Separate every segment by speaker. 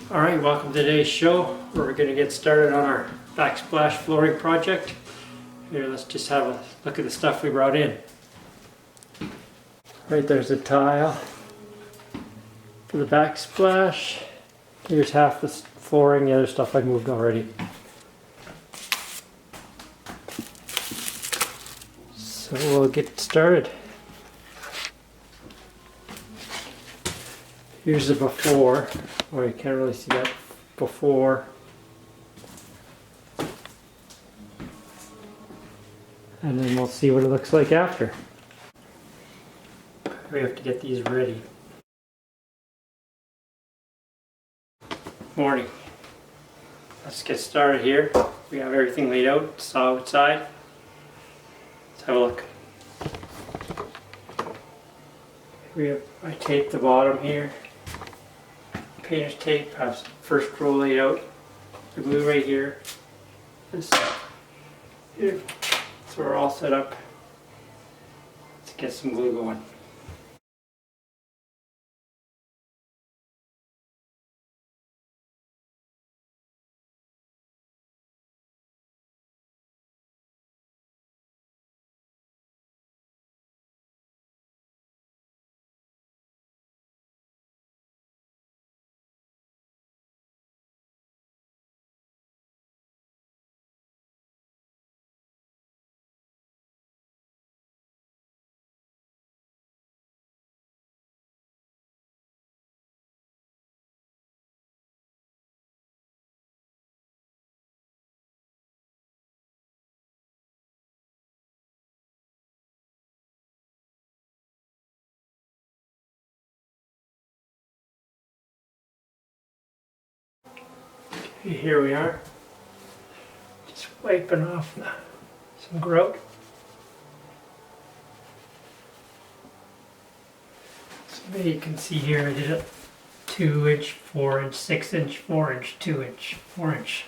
Speaker 1: Alright, welcome to today's show where we're going to get started on our backsplash flooring project. Here, let's just have a look at the stuff we brought in. Right there's the tile for the backsplash. Here's half the flooring, the other stuff I moved already. So we'll get started. Here's the before. Oh, you can't really see that before. And then we'll see what it looks like after. We have to get these ready. Morning. Let's get started here. We have everything laid out, saw outside. Let's have a look. I taped the bottom here. Painter's tape, has first row laid out. The glue right here. This here. So we're all set up. Let's get some glue going. Here we are, just wiping off some grout. So maybe you can see here I did a 2-inch, 4-inch, 6-inch, 4-inch, 2-inch, 4-inch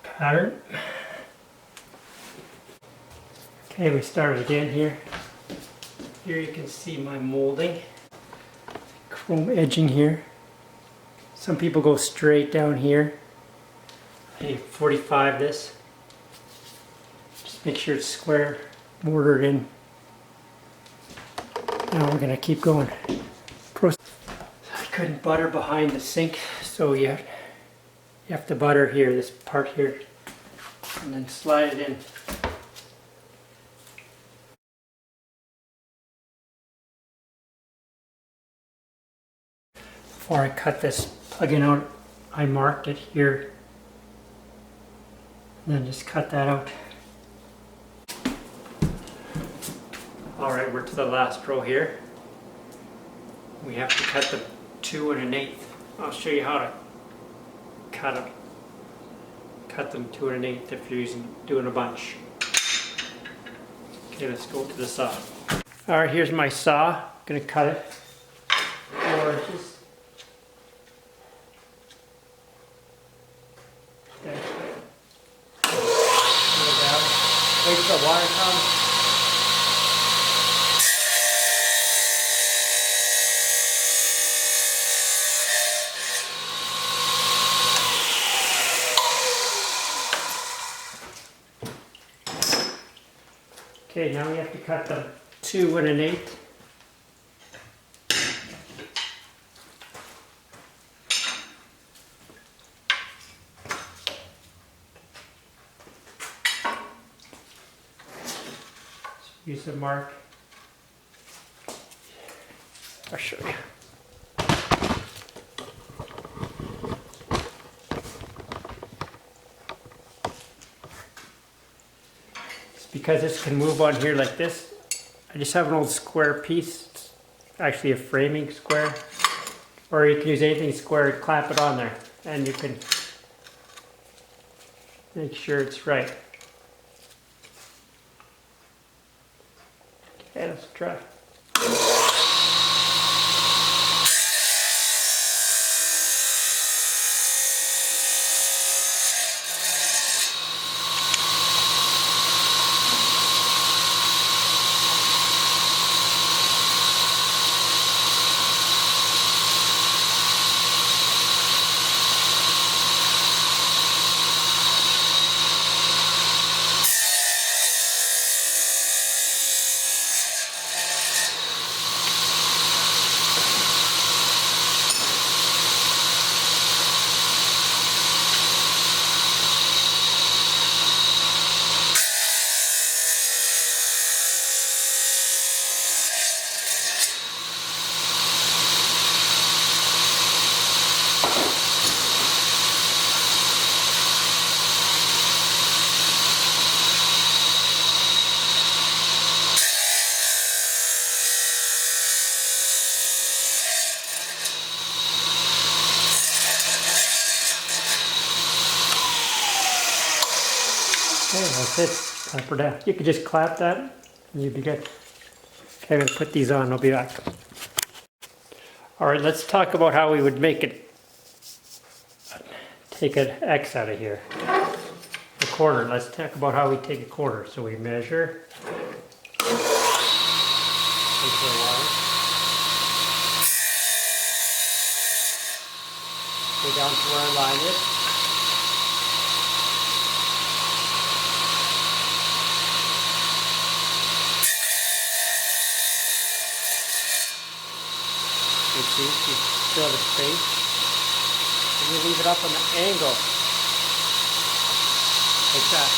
Speaker 1: pattern. Okay, we started again here. Here you can see my molding, chrome edging here. Some people go straight down here. I 45 this. Just make sure it's square, mortared in. Now we're gonna keep going. I couldn't butter behind the sink, so you have to butter here, this part here, and then slide it in. Before I cut this plug-in out, I marked it here, and then just cut that out. Alright, we're to the last row here. We have to cut them 2 1/8. I'll show you how to cut them. Cut them 2 1/8 if you're doing a bunch. Okay, let's go to the saw. Alright, here's my saw. I'm gonna cut it 4 inches. Wait till the water comes. Okay, now we have to cut them 2 1/8. Use a mark. I'll show you. It's because this can move on here like this. I just have an old square piece. It's actually a framing square. Or you can use anything square and clamp it on there. And you can make sure it's right. Okay, let's try. Okay, that's it. Clap her down. You could just clap that and you'd be good. Okay, I'm going to put these on. I'll be back. Alright, let's talk about how we would make it. Take an X out of here. A quarter. Let's talk about how we take a quarter. So we measure. Into the wire. Go down to where our line is. You see, you still have a space. And you leave it up on the angle. Like that.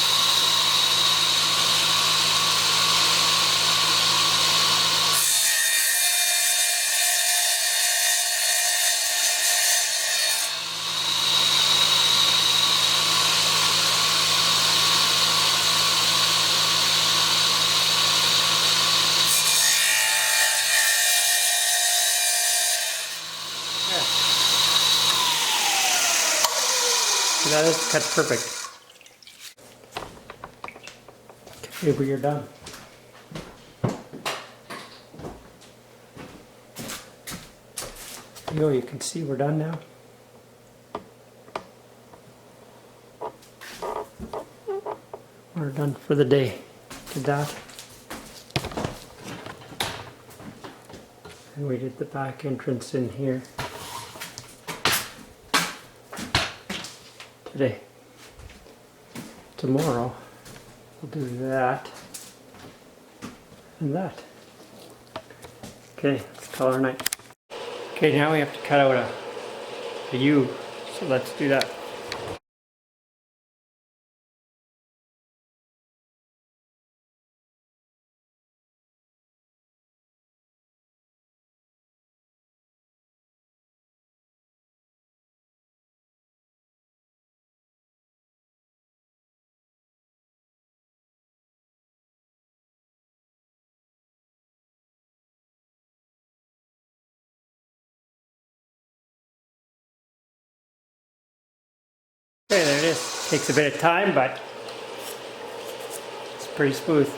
Speaker 1: So that is cut perfect. Okay, we are done. There you go, you can see we're done now. We're done for the day. Did that. And we did the back entrance in here. Today. Tomorrow we'll do that and that. Okay, let's call our night. Okay, now we have to cut out a U, so let's do that. Okay, there it is. Takes a bit of time, but it's pretty smooth.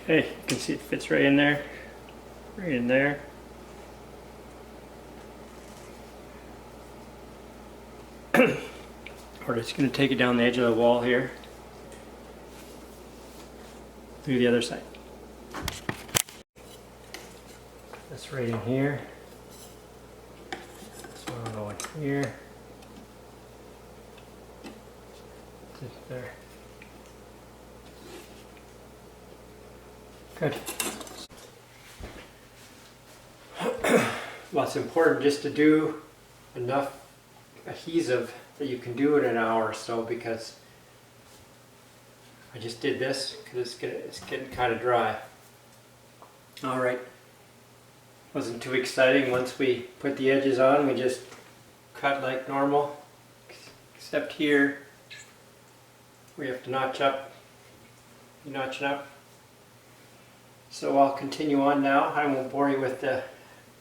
Speaker 1: Okay, you can see it fits right in there. Right in there. We're just going to take it down the edge of the wall here. Through the other side. This right in here. This one will go in here. Just there. Good. Well, it's important just to do enough adhesive that you can do it in an hour or so, because I just did this because it's getting kind of dry. Alright, wasn't too exciting. Once we put the edges on, we just cut like normal, except here we have to notch up. You notch it up. So I'll continue on now. I won't bore you with the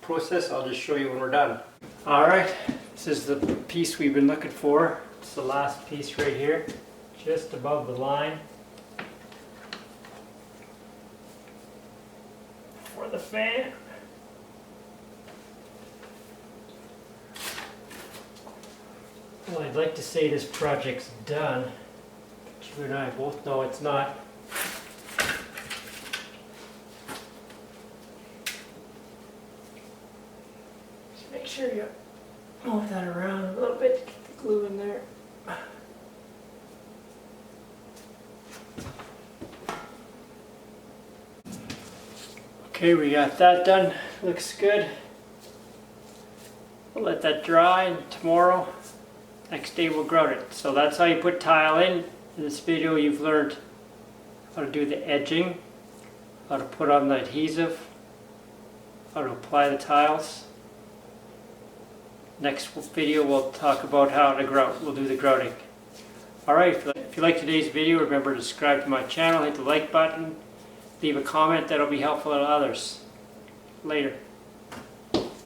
Speaker 1: process. I'll just show you when we're done. Alright, this is the piece we've been looking for. It's the last piece right here, just above the line. For the fan. Well, I'd like to say this project's done, but you and I both know it's not. Just make sure you move that around a little bit to get the glue in there. Okay, we got that done. Looks good. We'll let that dry, and tomorrow, next day we'll grout it. So that's how you put tile in. In this video you've learned how to do the edging, how to put on the adhesive, how to apply the tiles. Next video we'll talk about how to grout. We'll do the grouting. Alright, if you like today's video, remember to subscribe to my channel, hit the like button, leave a comment, that'll be helpful to others. Later.